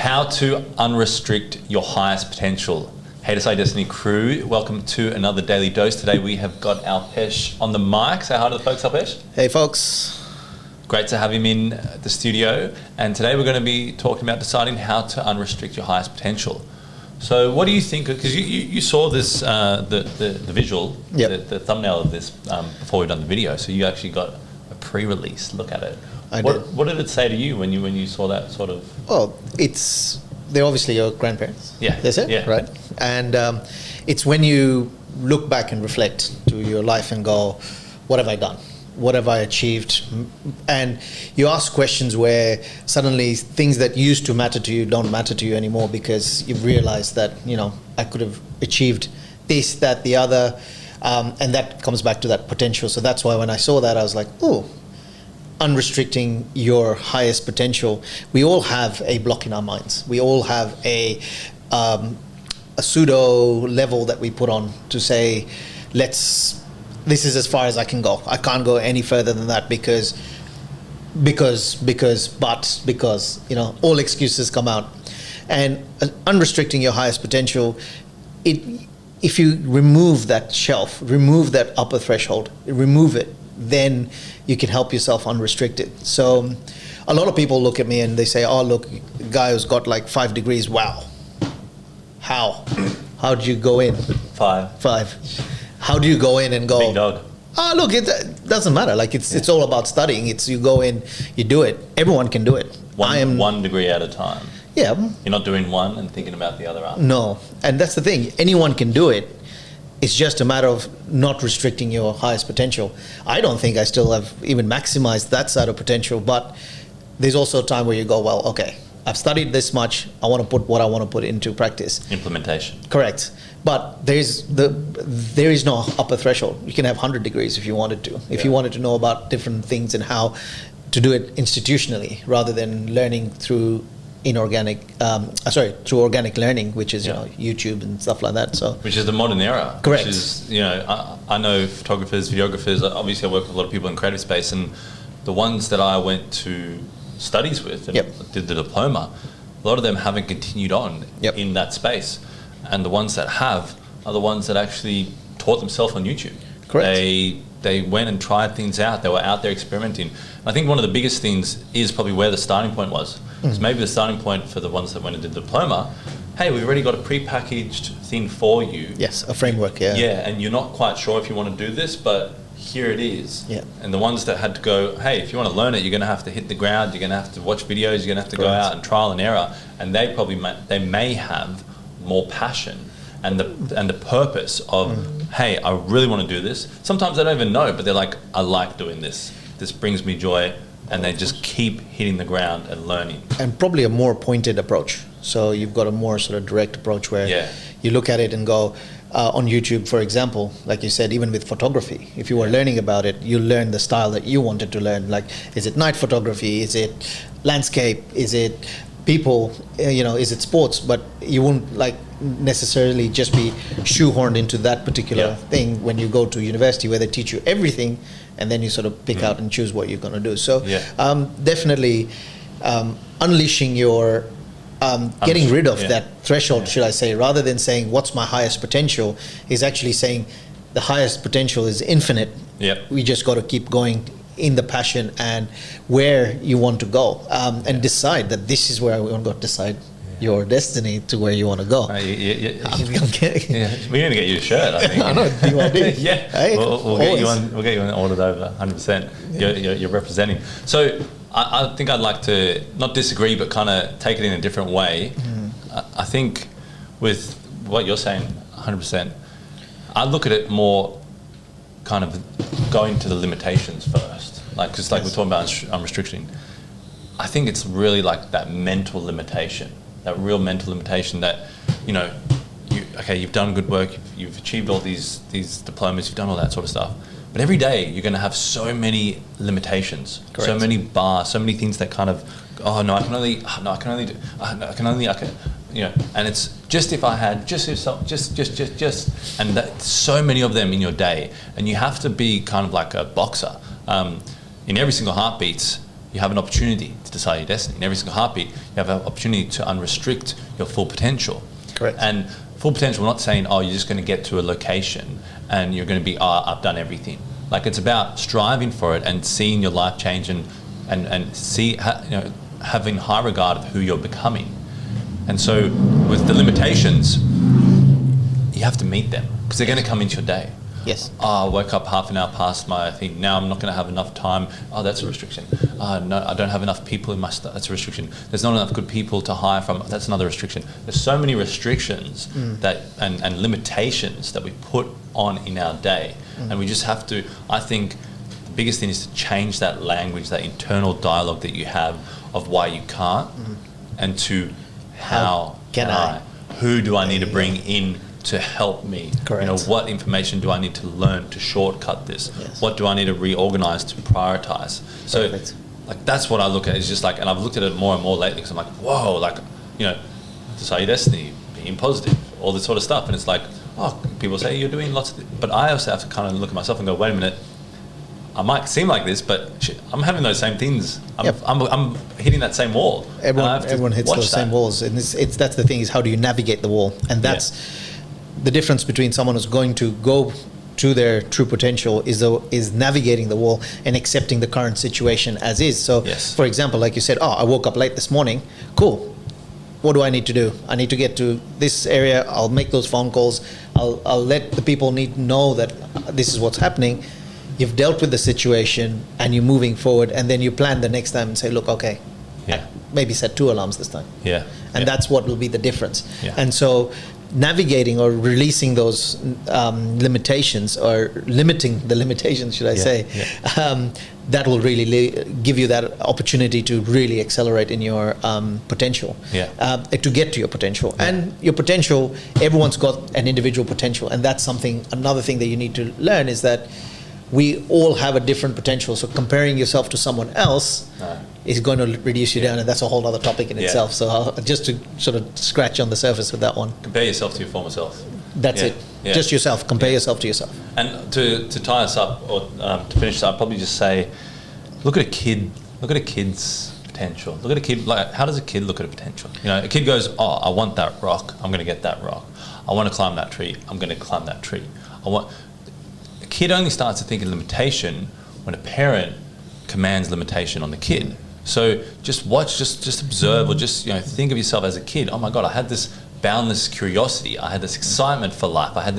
How to unrestrict your highest potential. Hey, Decide Destiny crew, welcome to another Daily Dose. Today we have got Alpesh on the mic. Say hi to the folks, Alpesh. Hey folks. Great to have him in the studio. And today we're going to be talking about deciding how to unrestrict your highest potential. So what do you think, because you saw this, the visual, Yep. the thumbnail of this before we've done the video, so you actually got a pre-release look at it. I what, did. What did it say to you when you saw that sort of? Well, they're obviously your grandparents. Yeah. That's it, yeah. right? And it's when you look back and reflect to your life and go, what have I done? What have I achieved? And you ask questions where suddenly things that used to matter to you don't matter to you anymore because you've realized that, I could have achieved this, that, the other, and that comes back to that potential. So that's why when I saw that, I was like, oh, unrestricting your highest potential. We all have a block in our minds. We all have a pseudo level that we put on to say, this is as far as I can go. I can't go any further than that because, all excuses come out. And unrestricting your highest potential, if you remove that shelf, remove that upper threshold, remove it, then you can help yourself unrestrict it. So a lot of people look at me and they say, oh, look, guy who's got like 5 degrees, wow. How do you go in? Five. How do you go in and go? Big dog. Oh, look, it doesn't matter. Like it's all about studying. It's you go in, you do it. Everyone can do it. One degree at a time. Yeah. You're not doing one and thinking about the other after. No, and that's the thing. Anyone can do it. It's just a matter of not restricting your highest potential. I don't think I still have even maximized that side of potential, but there's also a time where you go, well, okay, I've studied this much. I want to put what I want to put into practice. Implementation. Correct. But there is no upper threshold. You can have 100 degrees if you wanted to. If you wanted to know about different things and how to do it institutionally rather than learning through through organic learning, which is YouTube and stuff like that. So which is the modern era. Correct. Which is I know photographers, videographers. Obviously, I work with a lot of people in creative space, and the ones that I went to studies with and did the diploma, a lot of them haven't continued on in that space, and the ones that have are the ones that actually taught themselves on YouTube. Correct. They went and tried things out. They were out there experimenting. I think one of the biggest things is probably where the starting point was. So maybe the starting point for the ones that went and did the diploma, hey, we've already got a pre-packaged thing for you. Yes, a framework, yeah. Yeah, and you're not quite sure if you want to do this, but here it is. Yeah. And the ones that had to go, hey, if you want to learn it, you're going to have to hit the ground, you're going to have to watch videos, you're going to have to go out and trial and error. And they may have more passion and the purpose of, hey, I really want to do this. Sometimes they don't even know, but they're like, I like doing this. This brings me joy. And they just keep hitting the ground and learning. And probably a more pointed approach. So you've got a more sort of direct approach where you look at it and go, on YouTube, for example, like you said, even with photography, if you were learning about it, you learn the style that you wanted to learn. Like, is it night photography? Is it landscape? Is it people? Is it sports? But you won't necessarily just be shoehorned into that particular thing when you go to university where they teach you everything and then you sort of pick out and choose what you're going to do. So definitely unleashing your getting rid of that threshold, should I say, rather than saying what's my highest potential, is actually saying the highest potential is infinite. We just got to keep going in the passion and where you want to go, and decide that this is where I want to go. Decide your destiny to where you want to go. We need to get you a shirt, I think. I know. Do you want to? Hey, we'll get you on. We'll get you on ordered over 100%. You're representing. So I think I'd like to not disagree, but kind of take it in a different way. I think with what you're saying, 100%. I look at it more kind of going to the limitations first, because we're talking about unrestricting. I think it's really like that mental limitation. That real mental limitation that, you've done good work, you've achieved all these diplomas, you've done all that sort of stuff. But every day you're going to have so many limitations, so many bars, so many things that kind of, and it's just if I had, just and that so many of them in your day, and you have to be kind of like a boxer. In every single heartbeat, you have an opportunity to decide your destiny. In every single heartbeat, you have an opportunity to unrestrict your full potential. Correct. And full potential, we're not saying, oh, you're just going to get to a location and you're going to be, oh, I've done everything. Like, it's about striving for it and seeing your life change and having high regard of who you're becoming. And so with the limitations, you have to meet them because they're going to come into your day. Yes. Oh, I woke up half an hour past my thing. Now I'm not going to have enough time. Oh, that's a restriction. No, I don't have enough people in my stuff. That's a restriction. There's not enough good people to hire from. That's another restriction. There's so many restrictions that and limitations that we put on in our day. And we just have to, I think the biggest thing is to change that language, that internal dialogue that you have of why you can't and to how can I? Who do I need to bring in to help me? Correct. What information do I need to learn to shortcut this? Yes. What do I need to reorganize to prioritize? So like that's what I look at. It's just like, and I've looked at it more and more lately because I'm like, whoa, like, decide your destiny, being positive, all this sort of stuff. And it's like, oh, people say you're doing lots of but I also have to kind of look at myself and go, wait a minute, I might seem like this, but shit, I'm having those same things. I'm hitting that same wall. Everyone hits those same walls, and it's that's the thing, is how do you navigate the wall? And that's the difference between someone who's going to go to their true potential is navigating the wall and accepting the current situation as is. So, for example, like you said, I woke up late this morning. Cool. What do I need to do? I need to get to this area. I'll make those phone calls. I'll let the people know that this is what's happening. You've dealt with the situation and you're moving forward, and then you plan the next time and say, look, okay, maybe set 2 alarms this time. And that's what will be the difference. And so navigating or releasing those limitations, or limiting the limitations, should I say, that will really give you that opportunity to really accelerate in your potential, to get to your potential. And your potential, everyone's got an individual potential, and that's another thing that you need to learn is that we all have a different potential. So comparing yourself to someone else is going to reduce you down, and that's a whole other topic in itself. So just to sort of scratch on the surface with that one. Compare yourself to your former self. That's it. Just yourself. Compare yourself to yourself. And to tie us up, or to finish, I'd probably just say, look at a kid. Look at a kid's potential. Look at a kid. Like, how does a kid look at a potential? A kid goes, oh, I want that rock. I'm going to get that rock. I want to climb that tree. I'm going to climb that tree. A kid only starts to think of limitation when a parent commands limitation on the kid. So just watch, just observe, or just think of yourself as a kid. Oh my God, I had this boundless curiosity. I had this excitement for life. I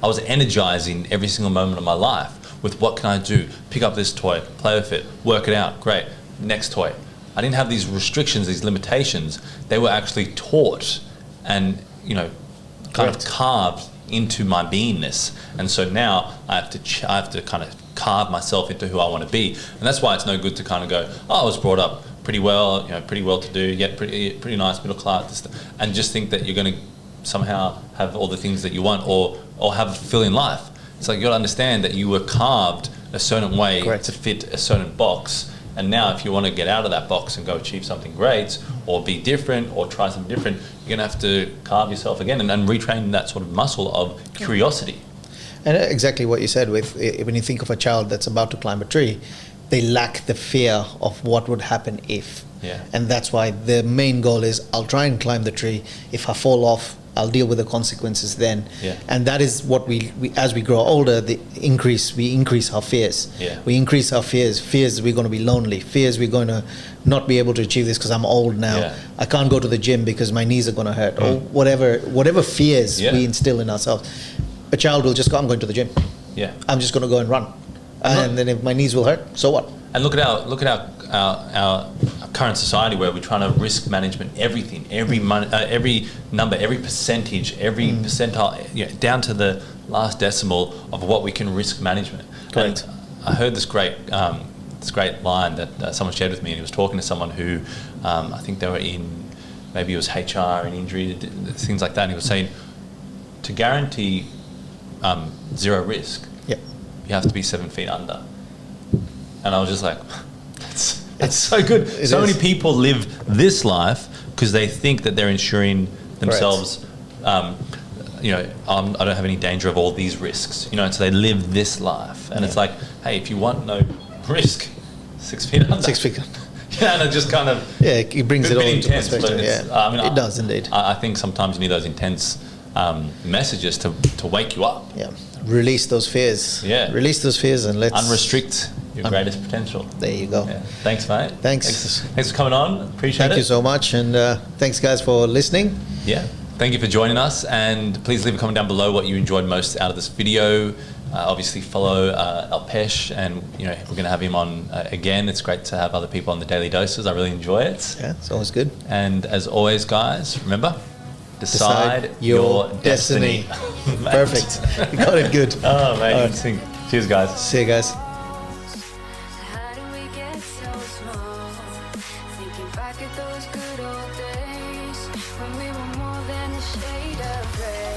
was energizing every single moment of my life with what can I do? Pick up this toy, play with it, work it out, great, next toy. I didn't have these restrictions, these limitations. They were actually taught and, kind of carved into my beingness. And so now I have to kind of carve myself into who I want to be. And that's why it's no good to kind of go, I was brought up pretty well, pretty well to do, yet pretty nice middle class, and just think that you're going to somehow have all the things that you want or have a fulfilling life. It's like you got to understand that you were carved a certain way to fit a certain box. And now if you want to get out of that box and go achieve something great or be different or try something different, you're going to have to carve yourself again and retrain that sort of muscle of curiosity. And exactly what you said when you think of a child that's about to climb a tree, they lack the fear of what would happen if. And that's why the main goal is, I'll try and climb the tree. If I fall off, I'll deal with the consequences then. And that is what we as we grow older, we increase our fears. We increase our fears. Fears we're going to be lonely. Fears we're going to not be able to achieve this because I'm old now. I can't go to the gym because my knees are going to hurt. Or whatever fears we instill in ourselves. A child will just go, I'm going to the gym. I'm just going to go and run. And then if my knees will hurt, so what? And look at our current society where we're trying to risk management everything, every number, every percentage, every percentile, down to the last decimal of what we can risk management. And I heard this great line that someone shared with me, and he was talking to someone who I think they were in, maybe it was HR and injury, things like that, and he was saying, to guarantee zero risk, you have to be 7 feet under. And I was just like, that's so good. So many people live this life because they think that they're ensuring themselves, I don't have any danger of all these risks, and so they live this life. And it's like, hey, if you want no risk, 6 feet under. 6 feet. and it just kind of it brings it all into intense, perspective. It does indeed. I think sometimes you need those intense messages to wake you up. Yeah, release those fears. Yeah, release those fears and let's unrestrict your greatest potential. There you go. Yeah. Thanks, mate. Thanks for coming on. Appreciate it. Thank you so much, and thanks guys for listening. Yeah. Thank you for joining us, and please leave a comment down below what you enjoyed most out of this video. Obviously follow Alpesh, and we're going to have him on again. It's great to have other people on the Daily Doses. I really enjoy it. Yeah, it's always good. And as always, guys, remember, decide your destiny. Perfect. You got it good. Oh, mate. Right. Cheers, guys. See you guys. When we were more than a shade of gray.